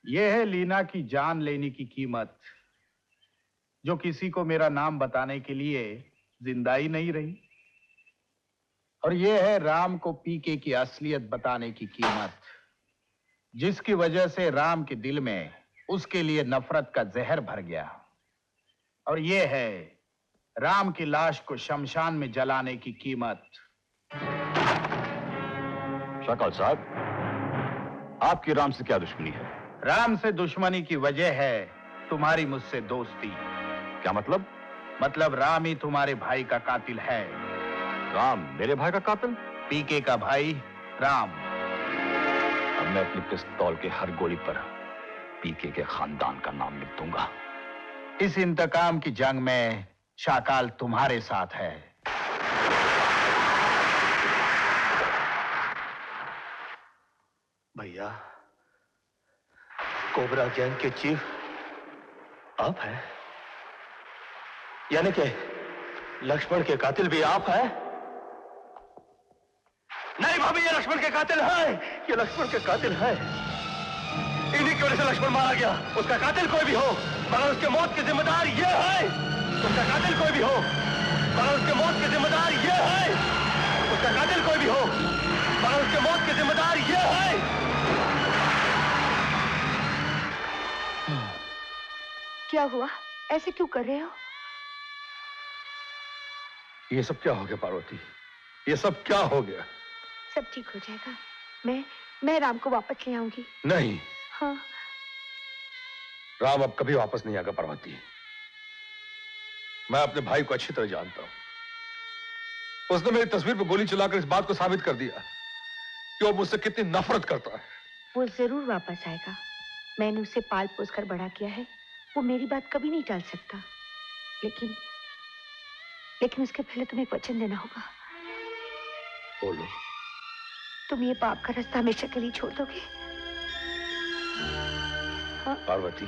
यह है लीना की जान लेने की कीमत, जो किसी को मेरा नाम बताने के लिए जिंदा ही नहीं रही। और यह है राम को पीके की असलियत बताने की कीमत, जिसकी वजह से राम के दिल में उसके लिए नफरत का जहर भर गया। और यह है राम की लाश को शमशान में जलाने की कीमत। शकल साहब, आपकी राम से क्या दुश्मनी है? राम से दुश्मनी की वजह है तुम्हारी मुझसे दोस्ती। क्या मतलब? मतलब राम ही तुम्हारे भाई का कातिल है। राम मेरे भाई का कातिल? पीके का भाई राम। अब मैं अपनी पिस्तौल के हर गोली पर पीके के खानदान का नाम लिख दूंगा। इस इंतकाम की जंग में शाकाल तुम्हारे साथ है। भैया, कोबरा गैंग के चीफ आप हैं? यानी कि लक्ष्मण के कातिल भी आप हैं? नहीं भाभी, ये लक्ष्मण के कातिल है। ये लक्ष्मण के कातिल है। इन्हीं की वजह से लक्ष्मण मारा गया। उसका कातिल कोई भी हो, मगर उसके मौत की जिम्मेदार ये है। उसका कातिल कोई भी हो, मगर उसके मौत की जिम्मेदार ये है। उसका कातिल कोई भी हो, मगर उसके मौत की जिम्मेदार ये है। क्या हुआ? ऐसे क्यों कर रहे हो? ये सब क्या हो गया पार्वती? ये सब क्या हो गया? सब ठीक हो जाएगा। मैं राम को वापस ले आऊंगी। नहीं। हाँ। राम अब कभी वापस नहीं आएगा पार्वती। मैं अपने भाई को अच्छी तरह जानता हूं। उसने मेरी तस्वीर पर गोली चलाकर इस बात को साबित कर दिया कि वो मुझसे कितनी नफरत करता है। वो जरूर वापस आएगा। मैंने उसे पाल पोस कर बड़ा किया है। वो मेरी बात कभी नहीं टाल सकता। लेकिन उसके पहले तुम्हें एक वचन देना होगा। बोलो। तुम ये पाप का रास्ता हमेशा के लिए छोड़ दोगे? हाँ? पार्वती,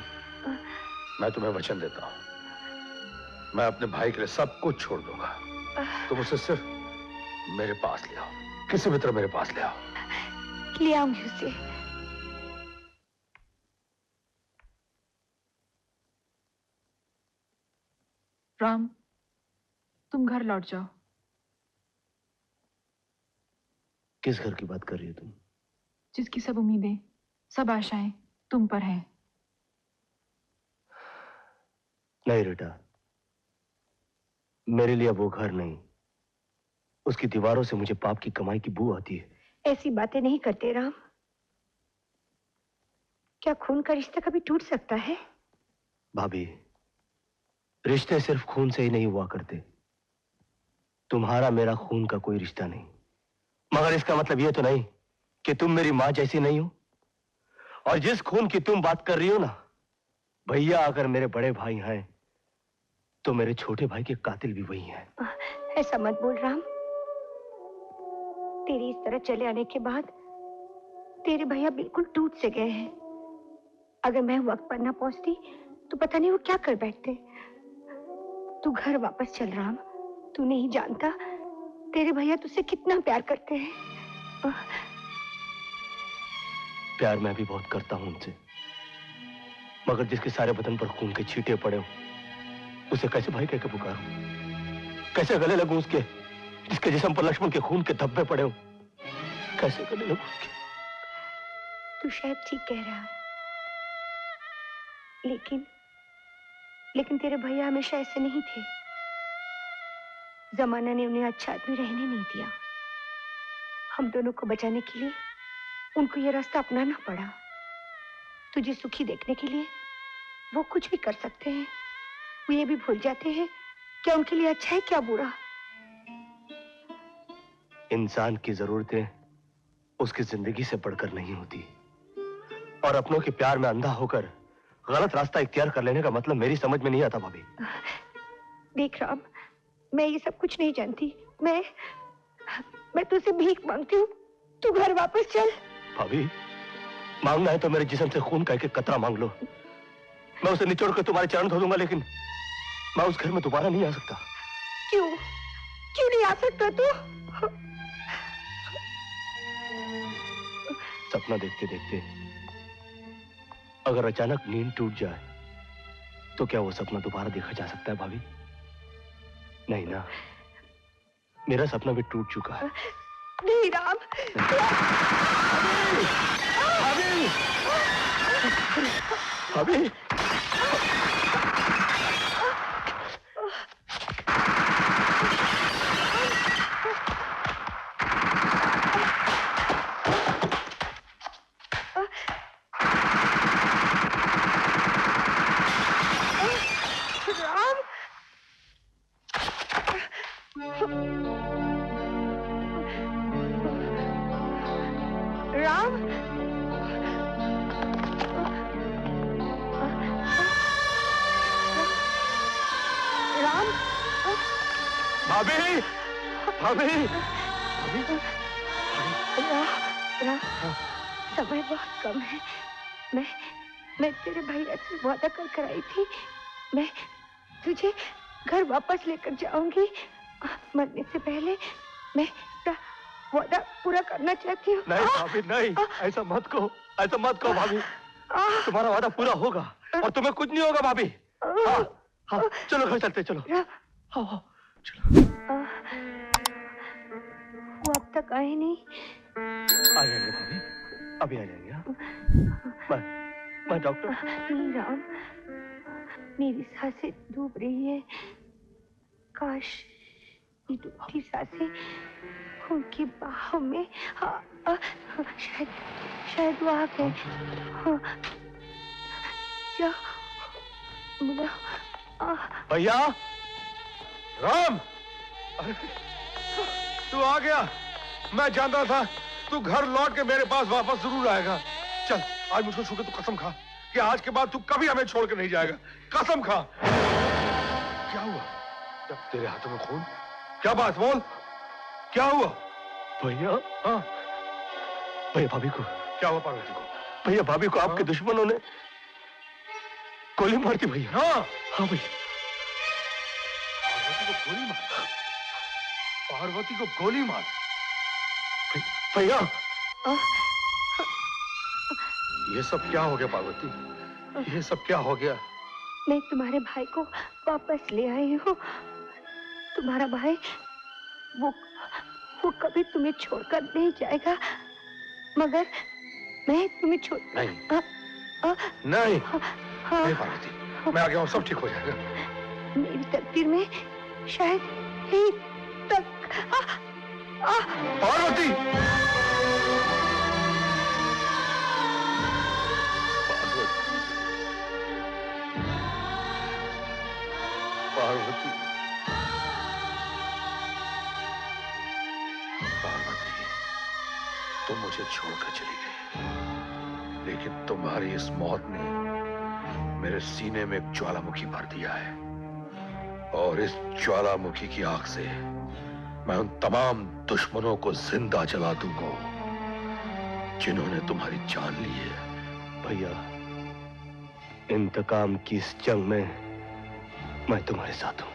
मैं तुम्हें वचन देता हूं। मैं अपने भाई के लिए सब कुछ छोड़ दूंगा। तुम उसे सिर्फ मेरे पास ले आओ। किसी भी तरह मेरे पास ले आओ। ले आऊंगी उसे। राम, तुम घर लौट जाओ। किस घर की बात कर रही हो तुम? जिसकी सब उम्मीदें, सब आशाएं तुम पर हैं। नहीं बेटा, मेरे लिए वो घर नहीं। उसकी दीवारों से मुझे पाप की कमाई की बू आती है। ऐसी बातें नहीं करते राम। क्या खून का रिश्ता कभी टूट सकता है? भाभी, रिश्ते सिर्फ खून से ही नहीं हुआ करते। तुम्हारा मेरा खून का कोई रिश्ता नहीं, मगर इसका मतलब यह तो नहीं कि तुम मेरी मां जैसी नहीं हो। और जिस खून की तुम बात कर रही हो ना, भैया अगर मेरे बड़े भाई हैं तो मेरे छोटे भाई के कातिल भी वही हैं। ऐसा मत बोल राम। तेरी इस तरह चले आने के बाद तेरे भैया बिल्कुल टूट से गए हैं। अगर मैं वक्त पर ना पहुंचती तो पता नहीं वो क्या कर बैठते। तू घर वापस चल राम। तू नहीं जानता तेरे भैया तुझसे कितना प्यार करते हैं। प्यार मैं भी बहुत करता हूं उनसे, मगर जिसके सारे बदन पर खून के छींटे पड़े हो, उसे कैसे भाई कहकर पुकारूं? कैसे गले लगूं उसके, जिसके जिस्म पर लक्ष्मण के खून के धब्बे पड़े हो? कैसे गले लगूं उसके? तू शायद ठीक कह रहा है, लेकिन तेरे भैया हमेशा ऐसे नहीं थे। जमाना ने उन्हें अच्छा आदमी रहने नहीं दिया। हम दोनों को बचाने के लिए उनको यह रास्ता अपनाना पड़ा। तुझे सुखी देखने के लिए वो कुछ भी कर सकते हैं। वो ये भी भूल जाते हैं क्या उनके लिए अच्छा है क्या बुरा। इंसान की जरूरतें उसकी जिंदगी से बढ़कर नहीं होती, और अपनों के प्यार में अंधा होकर गलत रास्ता इख्तियार कर लेने का मतलब मेरी समझ में नहीं आता भाभी। देख राम, मैं ये सब कुछ नहीं जानती। मैं तुझसे भीख मांगती हूँ, तू घर वापस चल। भाभी, मांगना है तो मेरे जिस्म से खून का एक कतरा मांग लो। मैं उसे निचोड़ कर तुम्हारे चरण धो दूंगा, लेकिन मैं उस घर में दोबारा नहीं आ सकता। क्यों नहीं आ सकता तू? सपना देखते देखते अगर अचानक नींद टूट जाए तो क्या वो सपना दोबारा देखा जा सकता है भाभी? नहीं ना, मेरा सपना भी टूट चुका है। नहीं राम। भाभी! भाभी! राम। राम। भाभी! भाभी! राम, समय बहुत कम है। मैं तेरे भैया से वादा कर आई थी, मैं तुझे घर वापस लेकर जाऊंगी। मरने से पहले मैं वादा पूरा करना चाहती हूँ। नहीं भाभी, नहीं, ऐसा मत कहो भाभी। तुम्हारा वादा पूरा होगा और तुम्हें कुछ नहीं होगा भाभी। हाँ, हाँ, चलो घर चलते, चलो। हाँ, चलो। वो अब तक आए नहीं। आ जाएंगे भाभी, अभी आ जाएंगे। मैं डॉक्टर। नहीं राम, मेरी सांसें डूब रही है। काश ये डूबती सांसें उनकी बाहों में। शायद वो आ गए। भैया! राम, तू आ गया। मैं जानता था तू घर लौट के मेरे पास वापस जरूर आएगा। चल, आज मुझको छू के तू कसम खा कि आज के बाद तू कभी हमें छोड़ के नहीं जाएगा। कसम खा। क्या हुआ? जब तेरे हाथों में खून? क्या बात, बोल, क्या हुआ? भैया, हाँ, भैया भाभी को। क्या हुआ पार्वती को? भैया भाभी को आपके दुश्मनों ने गोली मार दी भैया। हाँ, हाँ भैया। पार्वती को गोली मार? पार्वती को गोली मार? भैया, ये सब क्या हो गया पार्वती? ये सब क्या हो गया? मैं तुम्हारे भाई को वापस ले आई हूँ। तुम्हारा भाई वो कभी तुम्हें छोड़कर नहीं जाएगा, मगर मैं तुम्हें छोड़ नहीं, नहीं, नहीं पार्वती, मैं आ गया हूँ, सब ठीक हो जाएगा। मेरी तकदीर में शायद यही तक। पार्वती! पार्वती, पार्वती, तुम मुझे छोड़कर चली गई, लेकिन तुम्हारी इस मौत ने मेरे सीने में एक ज्वालामुखी भर दिया है, और इस ज्वालामुखी की आग से मैं उन तमाम दुश्मनों को जिंदा जला दूंगा जिन्होंने तुम्हारी जान ली है। भैया, इंतकाम की इस जंग में मैं तुम्हारे साथ हूं।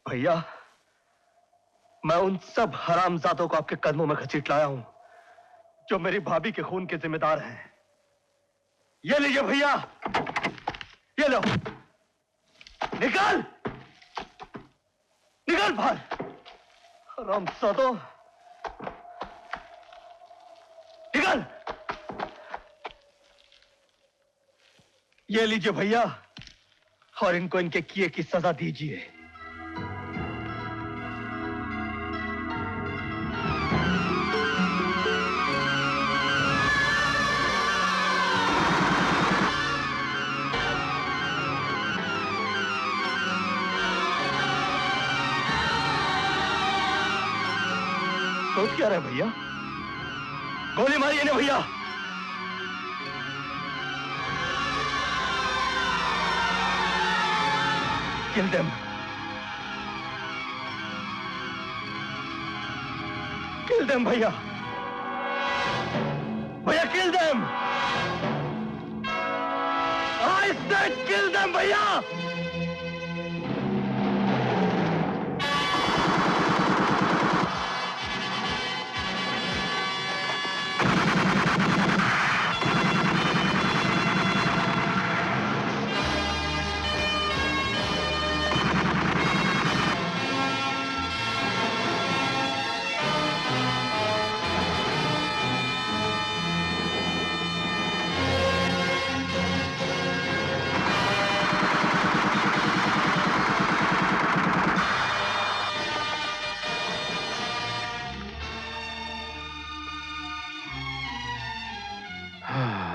भैया, मैं उन सब हरामजादों को आपके कदमों में घसीट लाया हूं जो मेरी भाभी के खून के जिम्मेदार हैं। ये लीजिए भैया, ये लो। निकल निकल बाहर, हरामजादों, निकल। ये लीजिए भैया, और इनको इनके किए की सजा दीजिए। सोच क्या रहे भैया? गोली मारिए ना भैया। Kill them. Kill them, भैया। भैया, kill them. I said kill them, भैया।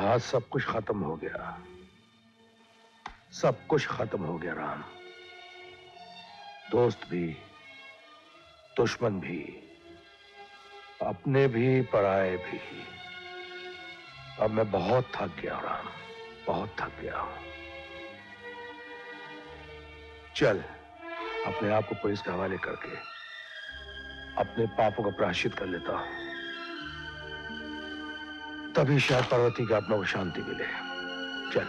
आज सब कुछ खत्म हो गया, सब कुछ खत्म हो गया राम। दोस्त भी, दुश्मन भी, अपने भी, पराए भी। अब मैं बहुत थक गया राम, बहुत थक गया हूं। चल, अपने आप को पुलिस के हवाले करके अपने पापों का प्रायश्चित कर लेता हूं, तभी शायद पार्वती के आत्मा को शांति मिले। चल।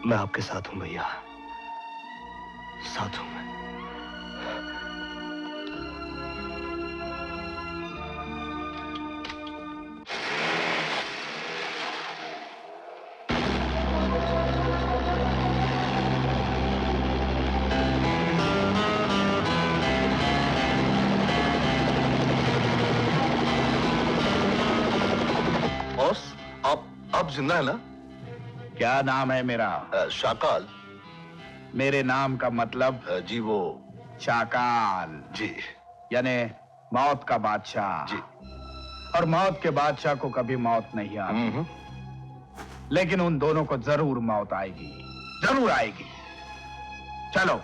मैं आपके साथ हूं भैया, साथ हूं मैं। आप जिंदा है ना? क्या नाम है मेरा? शाकाल। मेरे नाम का मतलब? जी वो शाकाल जी, यानी मौत का बादशाह जी। और मौत के बादशाह को कभी मौत नहीं आती, लेकिन उन दोनों को जरूर मौत आएगी, जरूर आएगी। चलो।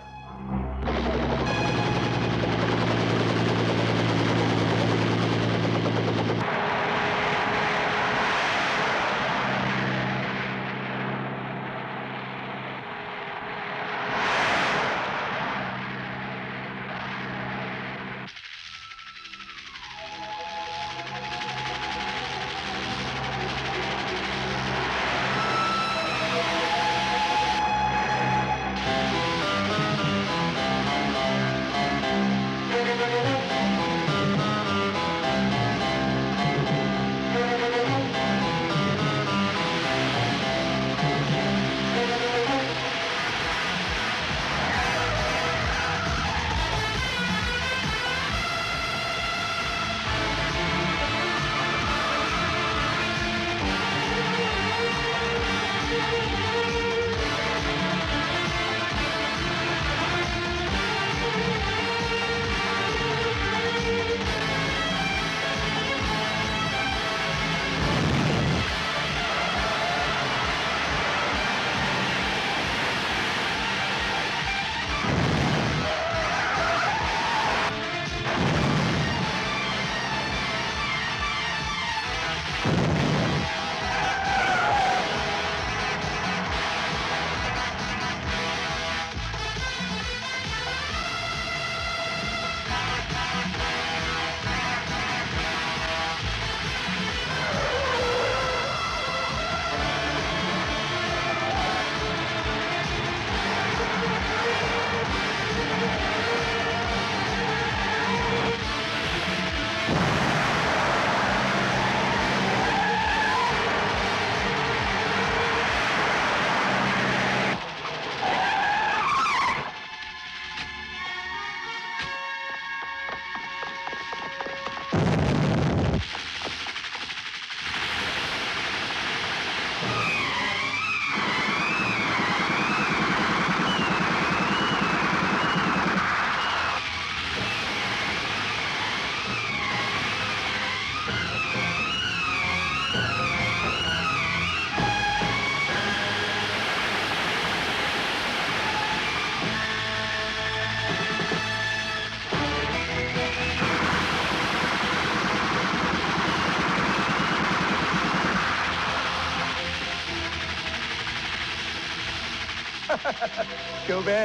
क्यों बे?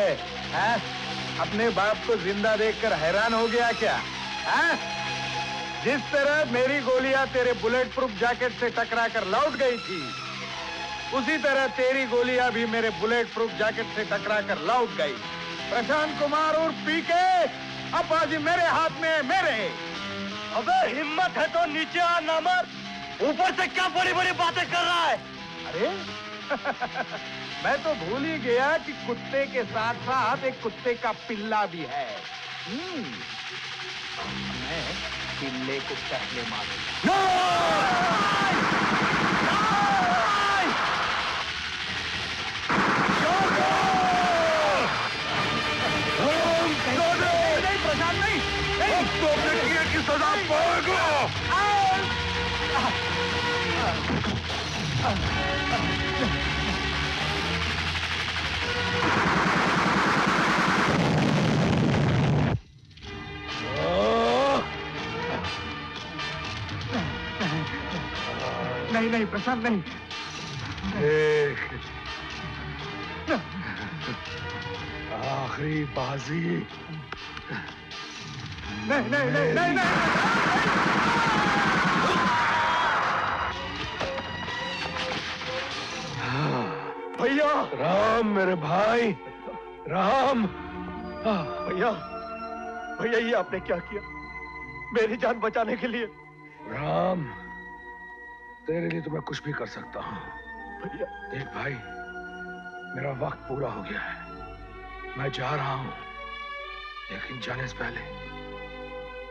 हैं? अपने बाप को जिंदा देखकर हैरान हो गया क्या? हैं? जिस तरह मेरी गोलियां तेरे बुलेट प्रूफ जैकेट से टकराकर लौट गई थी, उसी तरह तेरी गोलियां भी मेरे बुलेट प्रूफ जैकेट से टकराकर लौट गई। प्रशांत कुमार और पीके अब आज मेरे हाथ में है, मेरे। अबे हिम्मत है तो नीचे आ नामर्द, ऊपर से क्या बड़ी बड़ी बातें कर रहा है? अरे मैं तो भूल ही गया कि कुत्ते के साथ साथ एक कुत्ते का पिल्ला भी है। मैं पिल्ले को पहले मारूंगा। नहीं प्रशांत, नहीं, नहीं। तो अपने किए की सजा पाएगा। नहीं नहीं प्रशांत, नहीं। आखिरी बाजी। नहीं नहीं नहीं नहीं नहीं। भैया, राम मेरे भाई, राम। भैया, भैया ये आपने क्या किया मेरी जान बचाने के लिए? राम, तेरे लिए तो मैं कुछ भी कर सकता हूँ। भैया देख भाई, मेरा वक्त पूरा हो गया है, मैं जा रहा हूँ, लेकिन जाने से पहले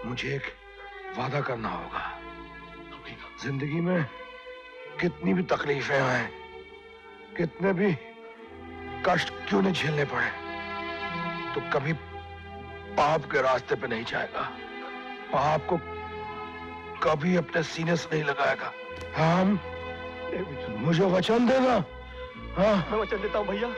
मुझे एक वादा करना होगा। जिंदगी में कितनी भी तकलीफें आए, कितने भी कष्ट क्यों न झेलने पड़े, तो कभी पाप के रास्ते पे नहीं जाएगा, पाप को कभी अपने सीने से नहीं लगाएगा। हम मुझे वचन देना। हाँ, मैं वचन देता हूँ भैया।